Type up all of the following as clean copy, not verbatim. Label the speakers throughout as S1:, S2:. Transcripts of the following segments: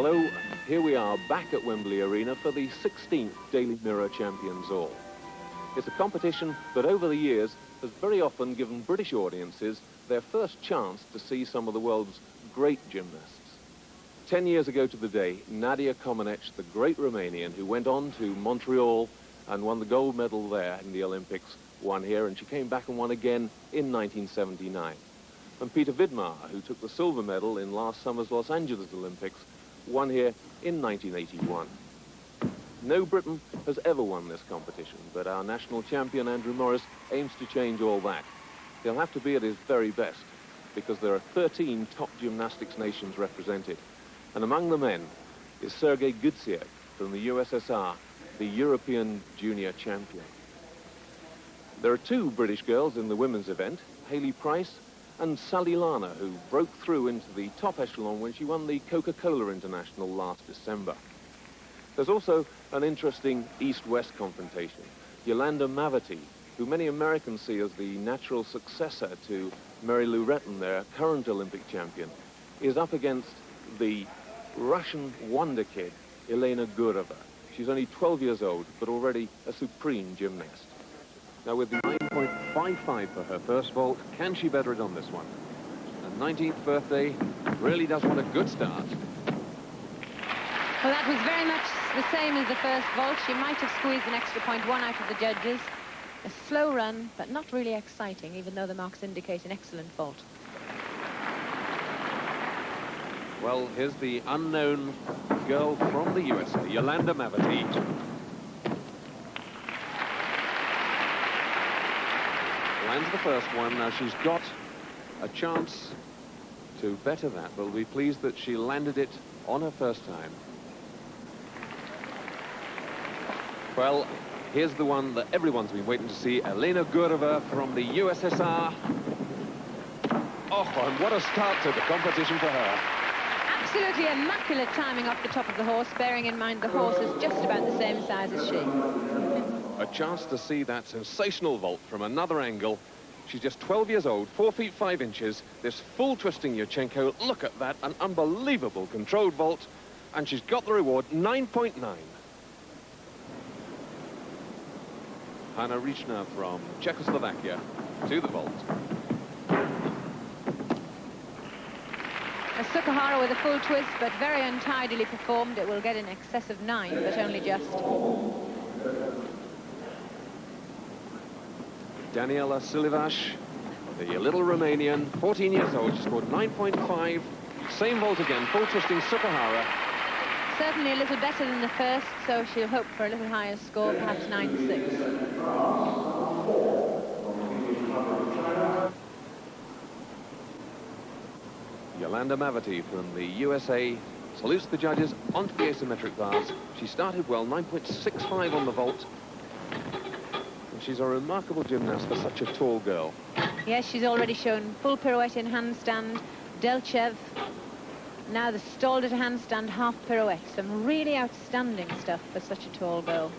S1: Hello, here we are back at Wembley Arena for the 16th Daily Mirror Champions All. It's a competition that over the years has very often given British audiences their first chance to see some of the world's great gymnasts. 10 years ago to the day, Nadia Comaneci, the great Romanian who went on to Montreal and won the gold medal there in the Olympics, won here, and she came back and won again in 1979. And Peter Vidmar, who took the silver medal in last summer's Los Angeles Olympics, won here in 1981. No Briton has ever won this competition, but our national champion Andrew Morris aims to change all that. He'll have to be at his very best, because there are 13 top gymnastics nations represented. And among the men is Sergei Gutsiek from the USSR, the European junior champion. There are two British girls in the women's event, Hayley Price and Sally Lana, who broke through into the top echelon when she won the Coca-Cola International last December. There's also an interesting East-West confrontation. Yolanda Mavety, who many Americans see as the natural successor to Mary Lou Retton, their current Olympic champion, is up against the Russian wonder kid, Elena Gureva. She's only 12 years old, but already a supreme gymnast. Now, with the 9.55 for her first vault, can she better it on this one? Her 19th birthday really does want a good start.
S2: Well, that was very much the same as the first vault. She might have squeezed an extra 0.1 out of the judges. A slow run, but not really exciting, even though the marks indicate an excellent vault.
S1: Well, here's the unknown girl from the USA, Yolanda Mavety. Lands the first one. Now she's got a chance to better that, but we'll be pleased that she landed it on her first time. Well, here's the one that everyone's been waiting to see, Elena Gureva from the USSR. Oh, and what a start to the competition for her.
S2: Absolutely immaculate timing off the top of the horse, bearing in mind the horse is just about the same size as she.
S1: A chance to see that sensational vault from another angle. She's just 12 years old, 4 feet 5 inches. This full twisting Yurchenko, look at that, an unbelievable controlled vault. And she's got the reward, 9.9. Hanna Ričná from Czechoslovakia to the vault.
S2: A Sukahara with a full twist, but very untidily performed. It will get in excess of 9, but only just.
S1: Daniela Silivash, the little Romanian, 14 years old, she scored 9.5. Same vault again, full twisting Sukahara.
S2: Certainly a little better than the first, so she'll hope for a little higher score, perhaps 9.6.
S1: Yolanda Mavety from the USA salutes the judges onto the asymmetric bars. She started well, 9.65 on the vault. And she's a remarkable gymnast for such a tall girl.
S2: Yes, she's already shown full pirouette in handstand, Delchev. Now the stalled at a handstand, half pirouette. Some really outstanding stuff for such a tall girl.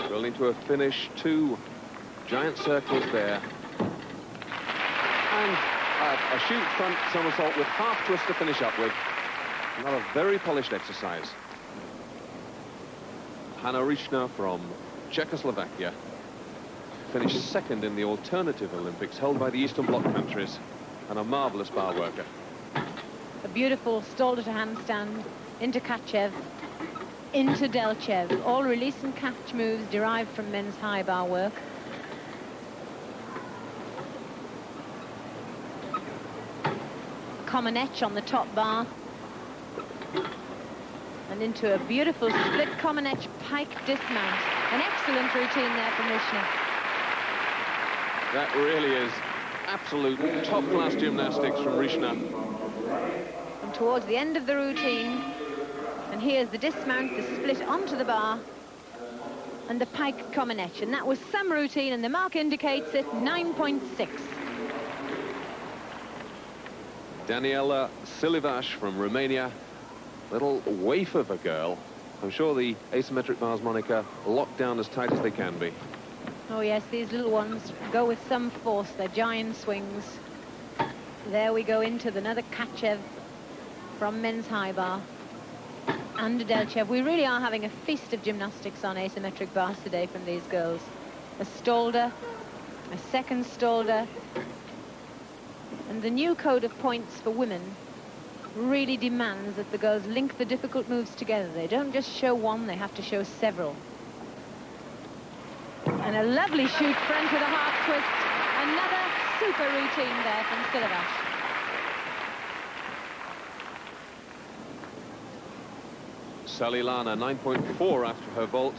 S1: Rolling to a finish, 2 giant circles there. And a shoot front somersault with half twist to finish up with. Another very polished exercise. Hanna Ričná from Czechoslovakia finished second in the alternative Olympics held by the Eastern Bloc countries, and a marvelous bar worker.
S2: A beautiful stalled at a handstand, into Kachev, into Delchev. All release and catch moves derived from men's high bar work. Comaneci on the top bar. And into a beautiful split Comaneci pike dismount. An excellent routine there from Ričná.
S1: That really is absolute top-class gymnastics from Ričná.
S2: And towards the end of the routine, and here's the dismount, the split onto the bar, and the pike Comaneci. And that was some routine, and the mark indicates it, 9.6.
S1: Daniela Silivash from Romania. Little waif of a girl. I'm sure the asymmetric bars, Monica, locked down as tight as they can be.
S2: Oh yes, these little ones go with some force. They're giant swings. There we go into another Kachev from men's high bar. And a Delchev. We really are having a feast of gymnastics on asymmetric bars today from these girls. A Stolder, a second Stolder. And the new code of points for women really demands that the girls link the difficult moves together. They don't just show one, they have to show several. And a lovely shoot front with a half twist. Another super routine there from Silavash.
S1: Salilana, 9.4 after her vault.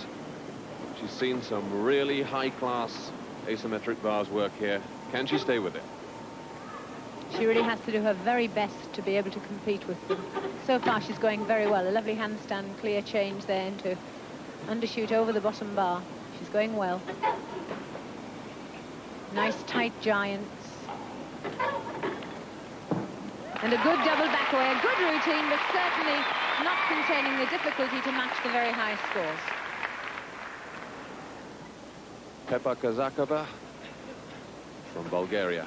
S1: She's seen some really high-class asymmetric bars work here. Can she stay with it?
S2: She really has to do her very best to be able to compete with them. So far, she's going very well. A lovely handstand, clear change there into undershoot over the bottom bar. She's going well. Nice tight giants. And a good double back away. A good routine, but certainly not containing the difficulty to match the very high scores.
S1: Pepa Kazakova from Bulgaria.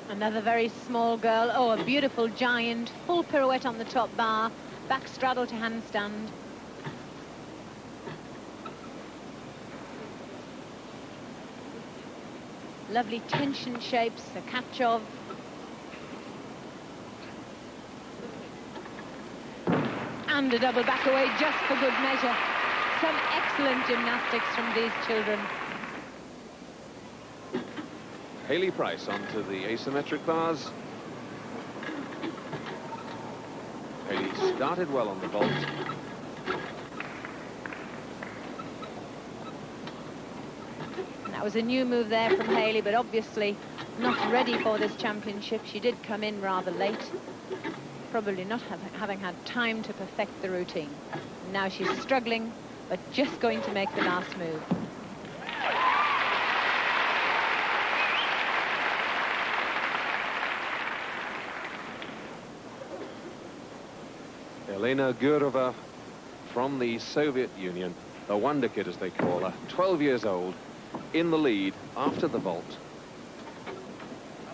S2: Another very small girl. Oh, a beautiful giant. Full pirouette on the top bar. Back straddle to handstand. Lovely tension shapes. A Kachov. And a double back away just for good measure. Some excellent gymnastics from these children.
S1: Hayley Price onto the asymmetric bars. Hayley started well on the vault.
S2: And that was a new move there from Hayley, but obviously not ready for this championship. She did come in rather late, probably not having had time to perfect the routine. And now she's struggling, but just going to make the last move.
S1: Elena Gurova from the Soviet Union, the Wonder Kid as they call her, 12 years old, in the lead after the vault.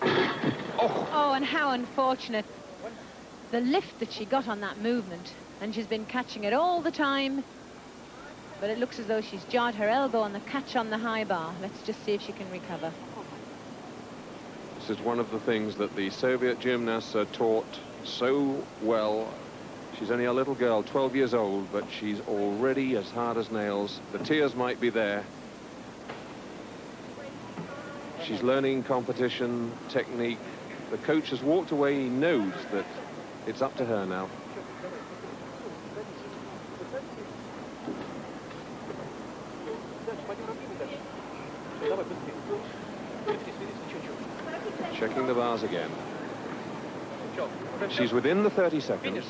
S2: Oh, and how unfortunate. The lift that she got on that movement, and she's been catching it all the time, but it looks as though she's jarred her elbow on the catch on the high bar. Let's just see if she can recover.
S1: This is one of the things that the Soviet gymnasts are taught so well. She's only a little girl, 12 years old, but she's already as hard as nails. The tears might be there. She's learning competition technique. The coach has walked away. He knows that it's up to her now. Checking the bars again. She's within the 30 seconds.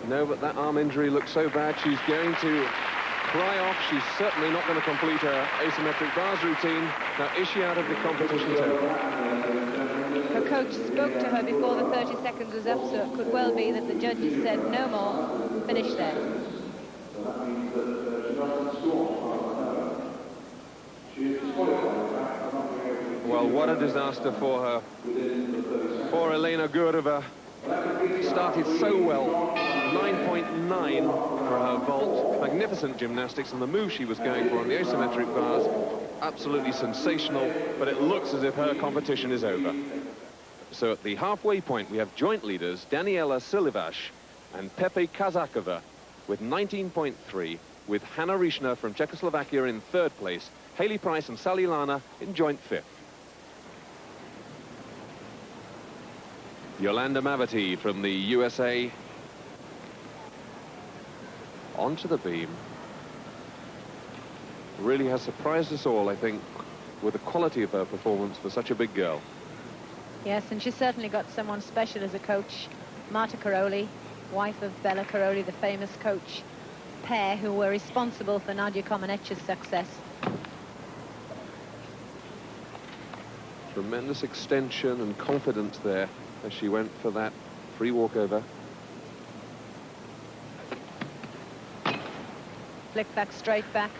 S1: No, but that arm injury looks so bad. She's going to cry off. She's certainly not going to complete her asymmetric bars routine. Now, is she out of the competition too?
S2: Her coach spoke to her before the 30 seconds was up, so it could well be that the judges said no more, finish there.
S1: Well, what a disaster for her. Poor Elena Gurova. Started so well. 9.9 for her vault. Magnificent gymnastics, and the move she was going for on the asymmetric bars, absolutely sensational, but it looks as if her competition is over. So at the halfway point, we have joint leaders Daniela Silivash and Pepe Kazakova with 19.3, with Hanna Rishna from Czechoslovakia in third place, Hayley Price and Salilana in joint fifth. Yolanda Mavety from the USA onto the beam. Really has surprised us all, I think, with the quality of her performance for such a big girl.
S2: Yes, and she's certainly got someone special as a coach. Marta Karoli, wife of Bella Karoli, the famous coach pair who were responsible for Nadia Comaneci's success.
S1: Tremendous extension and confidence there as she went for that free walkover.
S2: flick back, straight back.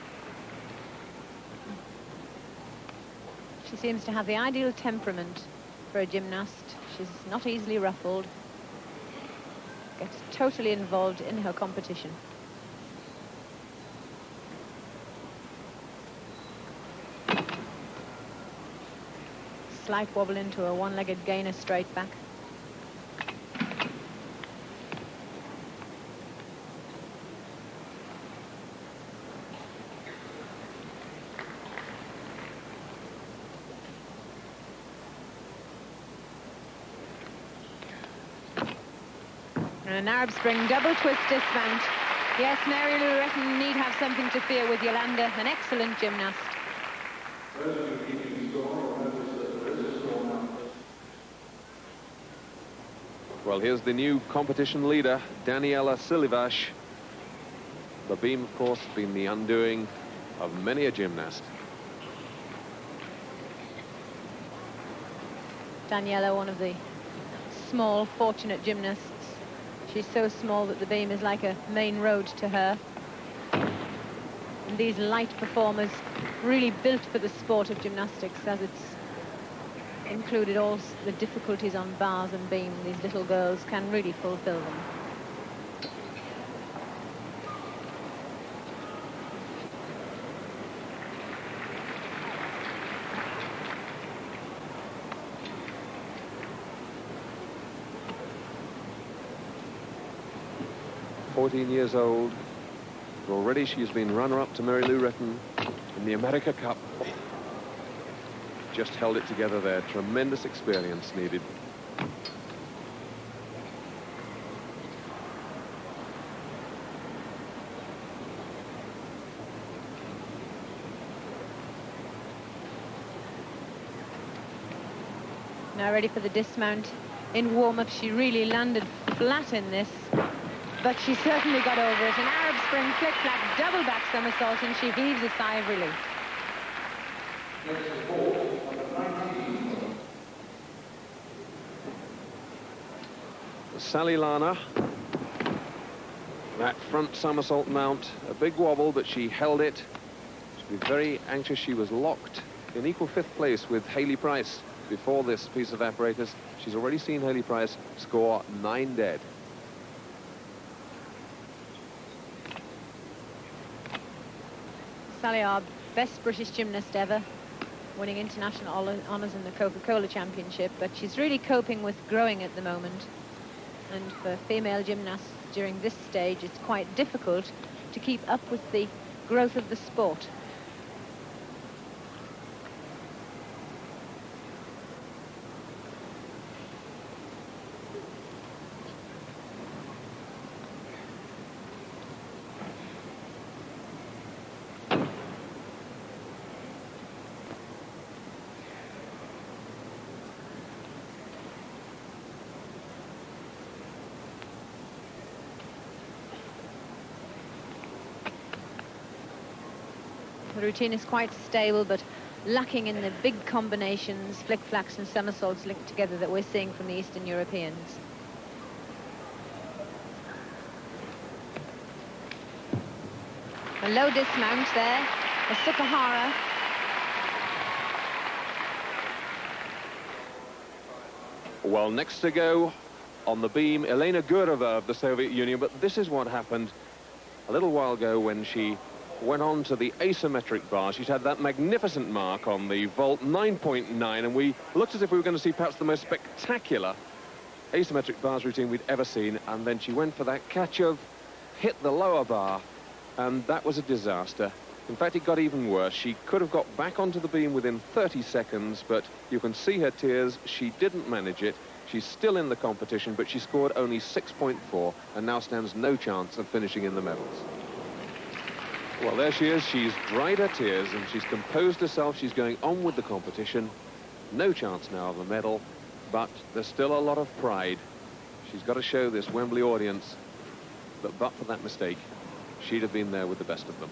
S2: She seems to have the ideal temperament for a gymnast. She's not easily ruffled. Gets totally involved in her competition. Slight wobble into a one-legged gainer straight back. And an Arab Spring double twist dismount. Yes, Mary Lou Retton need have something to fear with Yolanda, an excellent gymnast.
S1: Well, here's the new competition leader, Daniela Silivas. The beam, of course, has been the undoing of many a gymnast.
S2: Daniela, one of the small, fortunate gymnasts. She's so small that the beam is like a main road to her. And these light performers really built for the sport of gymnastics, as it's included all the difficulties on bars and beam. These little girls can really fulfill them.
S1: "14 years old. Already she's been runner-up to Mary Lou Retton in the America Cup. Just held it together there. Tremendous experience needed.
S2: Now ready for the dismount. In warm-up, she really landed flat in this, but she certainly got over it. An Arab Spring flick-flack double back somersault, and she heaves a sigh of relief.
S1: Sally Lana, that front somersault mount, a big wobble, but she held it. She'd be very anxious. She was locked in equal fifth place with Hayley Price before this piece of apparatus. She's already seen Hayley Price score 9 dead.
S2: Sally, our best British gymnast ever, winning international honours in the Coca-Cola Championship, but she's really coping with growing at the moment. And for female gymnasts during this stage, it's quite difficult to keep up with the growth of the sport. The routine is quite stable, but lacking in the big combinations, flick-flacks and somersaults linked together that we're seeing from the Eastern Europeans. A low dismount there, a Sukahara.
S1: Well, next to go on the beam, Elena Gureva of the Soviet Union, but this is what happened a little while ago when she went on to the asymmetric bar. She's had that magnificent mark on the vault, 9.9, and we looked as if we were going to see perhaps the most spectacular asymmetric bars routine we'd ever seen, and then she went for that catch of, hit the lower bar, and that was a disaster. In fact, it got even worse. She could have got back onto the beam within 30 seconds, but you can see her tears. She didn't manage it. She's still in the competition, but she scored only 6.4 and now stands no chance of finishing in the medals. Well, there she is. She's dried her tears and she's composed herself. She's going on with the competition. No chance now of a medal, but there's still a lot of pride. She's got to show this Wembley audience that but for that mistake, she'd have been there with the best of them.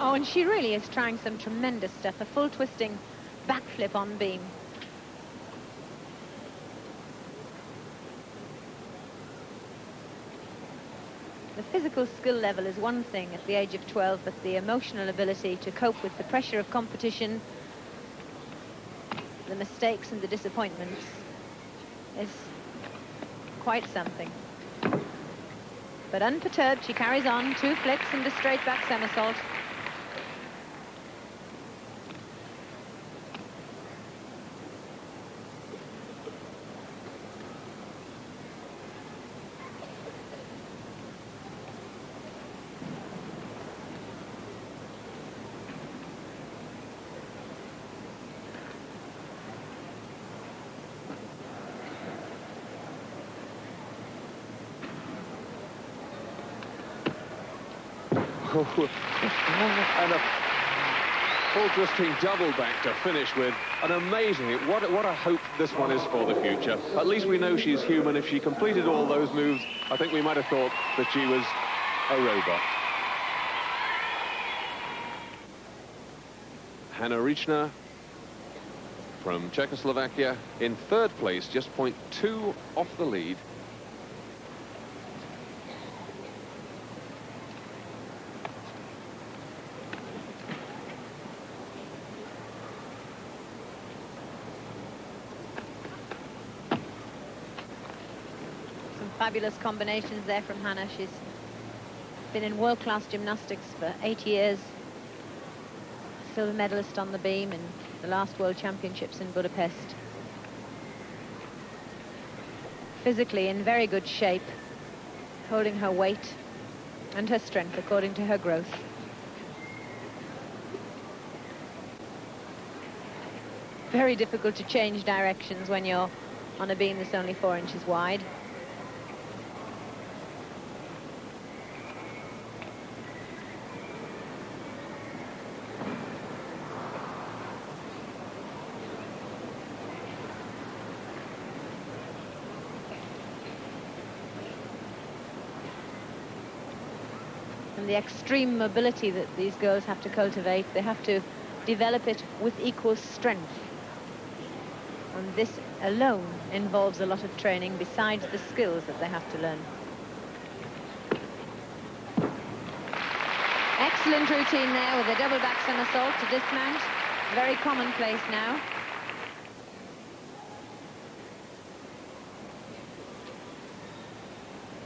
S2: Oh, and she really is trying some tremendous stuff. A full twisting backflip on beam. physical skill level is one thing at the age of 12, but the emotional ability to cope with the pressure of competition, the mistakes and the disappointments is quite something. But unperturbed, she carries on, 2 flips and a straight back somersault.
S1: And a full twisting double back to finish with. An amazing, what a hope this one is for the future. At least we know she's human. If she completed all those moves, I think we might have thought that she was a robot. Hanna Riechner from Czechoslovakia in 3rd place, just 0.2 off the lead.
S2: Fabulous combinations there from Hanna. She's been in world-class gymnastics for 8 years. Silver medalist on the beam in the last World Championships in Budapest. Physically in very good shape, holding her weight and her strength according to her growth. Very difficult to change directions when you're on a beam that's only 4 inches wide. And the extreme mobility that these girls have to cultivate, they have to develop it with equal strength. And this alone involves a lot of training besides the skills that they have to learn. Excellent routine there with a double back somersault to dismount. Very commonplace now.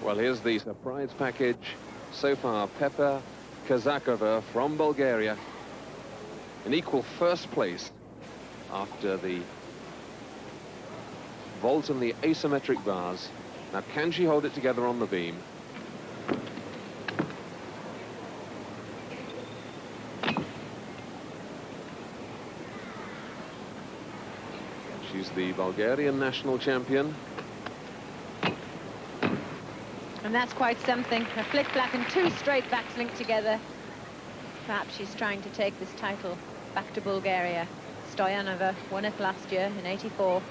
S1: Well, here's the surprise package. So far, Pepa Kazakova from Bulgaria in equal 1st place after the vault and the asymmetric bars. Now, can she hold it together on the beam? She's the Bulgarian national champion.
S2: And that's quite something. A flick back and 2 straight backs linked together. Perhaps she's trying to take this title back to Bulgaria. Stoyanova won it last year in '84.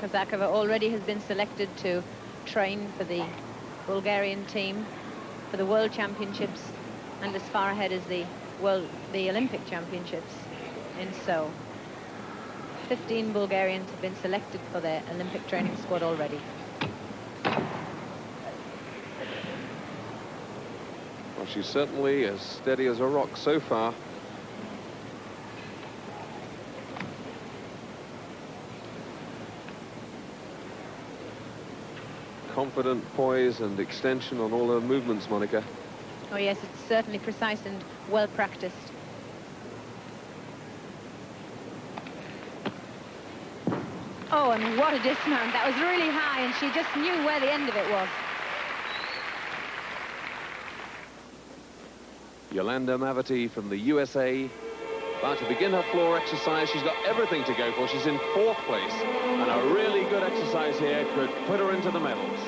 S2: Kazakova already has been selected to train for the Bulgarian team for the World Championships and as far ahead as the Olympic Championships in Seoul. 15 Bulgarians have been selected for their Olympic training squad already.
S1: Well, she's certainly as steady as a rock so far. Confident poise and extension on all her movements, Monica.
S2: Oh yes, it's certainly precise and well practiced. Oh, and what a dismount. That was really high and she just knew where the end of it was.
S1: Yolanda Mavety from the USA. About to begin her floor exercise. She's got everything to go for. She's in 4th place. And a really good exercise here could put her into the medals.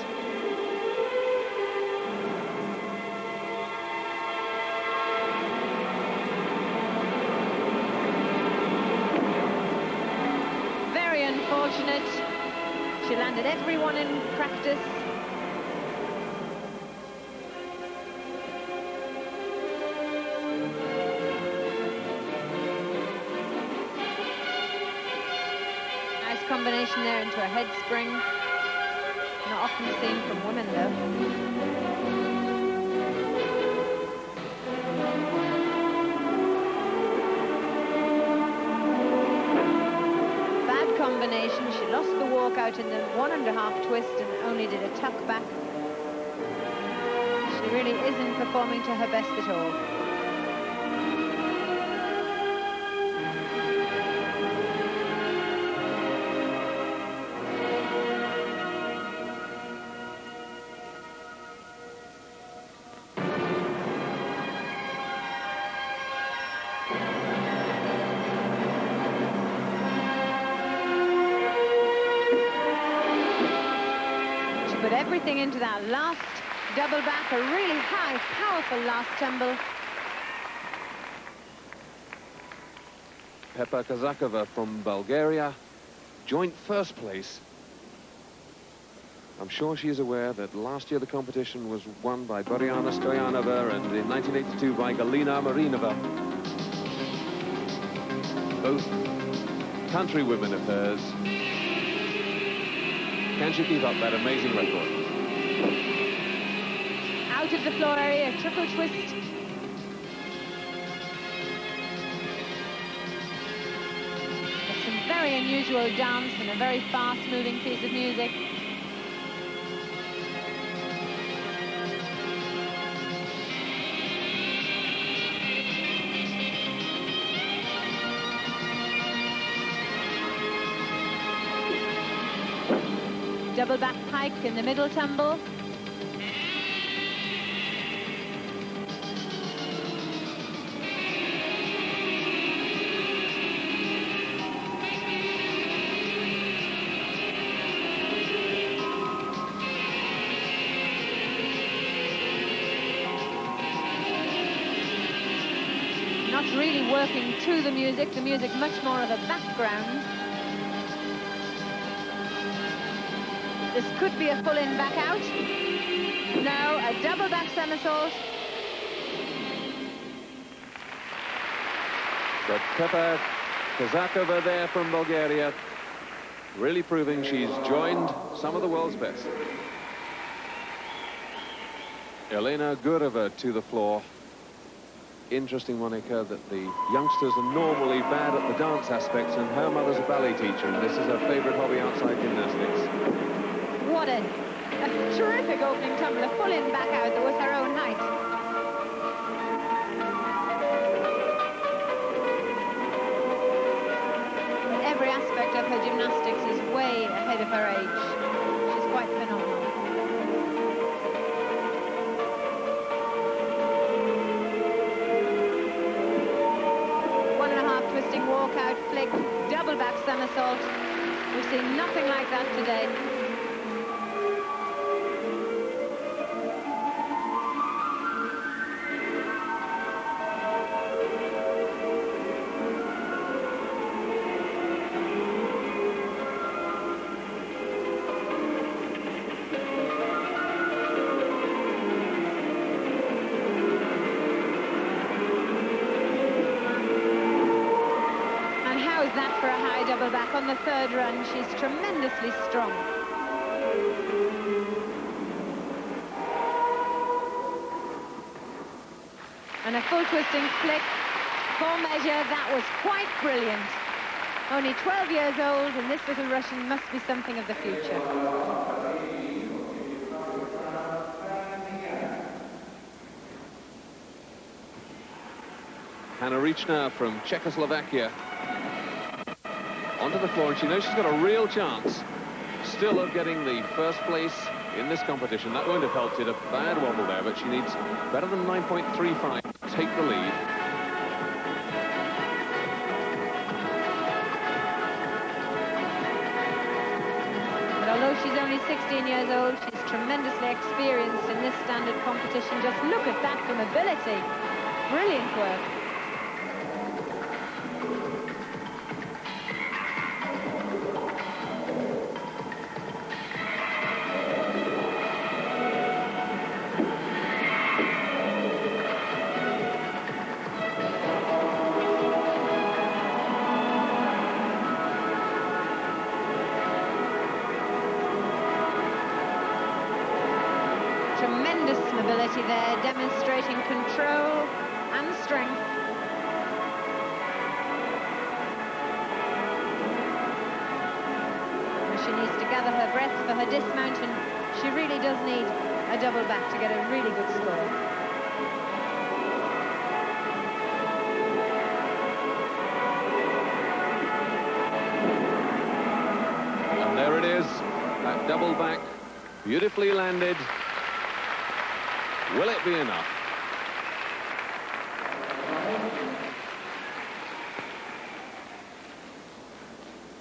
S2: Very unfortunate. She landed everyone in practice. combination there into a head spring. Not often seen from women, though. Bad combination. She lost the walkout in the 1.5 twist and only did a tuck back. She really isn't performing to her best at all. Put everything into that last double back, a really high, powerful last tumble.
S1: Pepa Kazakova from Bulgaria, joint first place. I'm sure she's aware that last year the competition was won by Boriana Stoyanova and in 1982 by Galina Marinova. Both countrywomen of hers. Can she keep up that amazing record?
S2: Out of the floor area, triple twist. It's some very unusual dance and a very fast-moving piece of music. Double back pike in the middle tumble. Not really working to the music much more of a background. This could be a full-in back out. No, a double back somersault.
S1: But Pepa Kazakova there from Bulgaria, really proving she's joined some of the world's best. Elena Gureva to the floor. Interesting, Monica, that the youngsters are normally bad at the dance aspects, and her mother's a ballet teacher, and this is her favorite hobby outside gymnastics.
S2: What a terrific opening tumble, a full-in back out that was her own height. Every aspect of her gymnastics is way ahead of her age. She's quite phenomenal. Twisting walkout flick, double back somersault. We've seen nothing like that today. That for a high double back on the third run. She's tremendously strong. And a full twisting flick for measure. That was quite brilliant. Only 12 years old, and this little Russian must be something of the future.
S1: Hanna Riechner from Czechoslovakia onto the floor, and she knows she's got a real chance still of getting the first place in this competition. That wouldn't have helped it, a bad wobble there, but she needs better than 9.35 to take the lead.
S2: But although she's only 16 years old, she's tremendously experienced in this standard competition. Just look at that for mobility. Brilliant work. They're demonstrating control and strength. She needs to gather her breath for her dismount, and she really does need a double back to get a really good score.
S1: And there it is, that double back, beautifully landed. Will it be enough?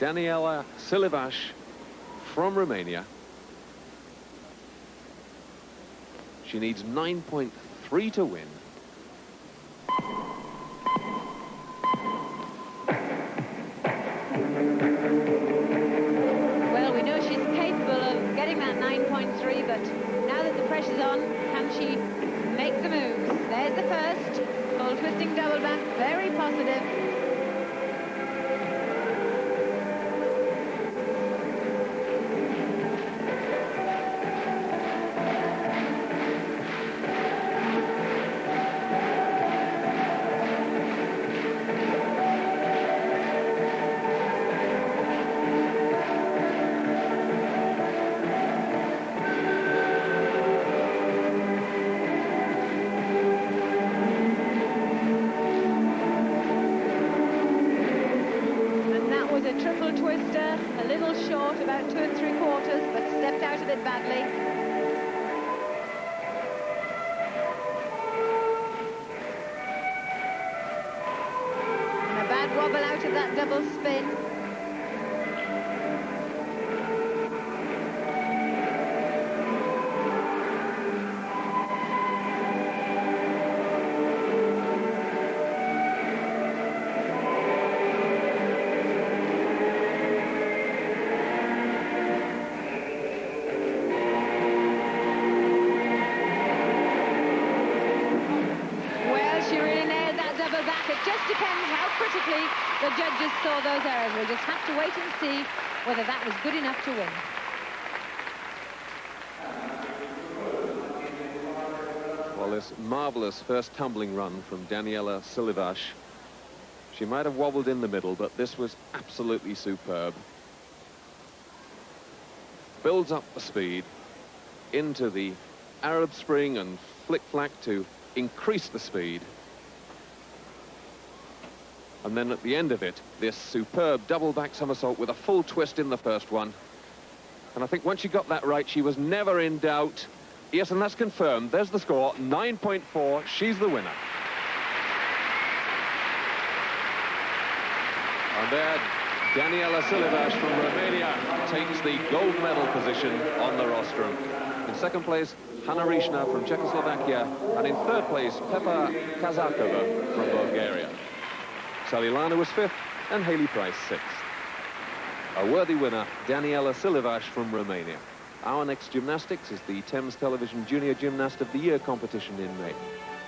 S1: Daniela Silivash from Romania. She needs 9.3 to win.
S2: Well, we know she's capable of getting that 9.3, but now that the pressure's on, can she make the moves? There's the first. Full twisting double back, very positive. Triple twister, a little short, about 2 3/4, but stepped out of it badly. And a bad wobble out of that double spin. It just depends how critically the judges saw those errors. We'll just have to wait and see whether that was good enough to win.
S1: Well, this marvellous first tumbling run from Daniela Silivash. She might have wobbled in the middle, but this was absolutely superb. Builds up the speed into the Arab Spring and flick-flack to increase the speed. And then at the end of it, this superb double back somersault with a full twist in the first one. And I think once she got that right, she was never in doubt. Yes, and that's confirmed. There's the score, 9.4. She's the winner. And there, Daniela Silivash from Romania takes the gold medal position on the rostrum. In second place, Hanna Rishna from Czechoslovakia. And in third place, Pepa Kazakova from Bulgaria. Sally Lana was fifth and Haley Price sixth. A worthy winner, Daniela Silivash from Romania. Our next gymnastics is the Thames Television Junior Gymnast of the Year competition in May.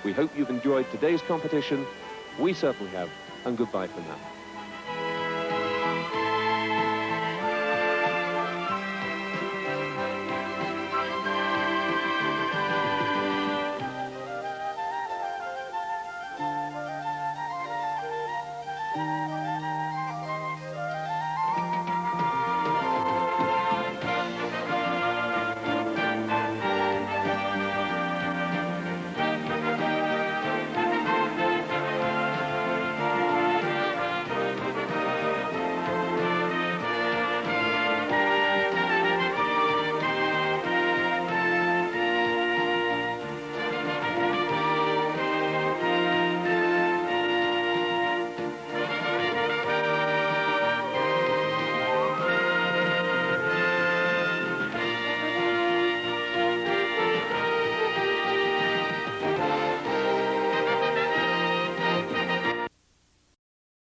S1: We hope you've enjoyed today's competition. We certainly have, and goodbye for now.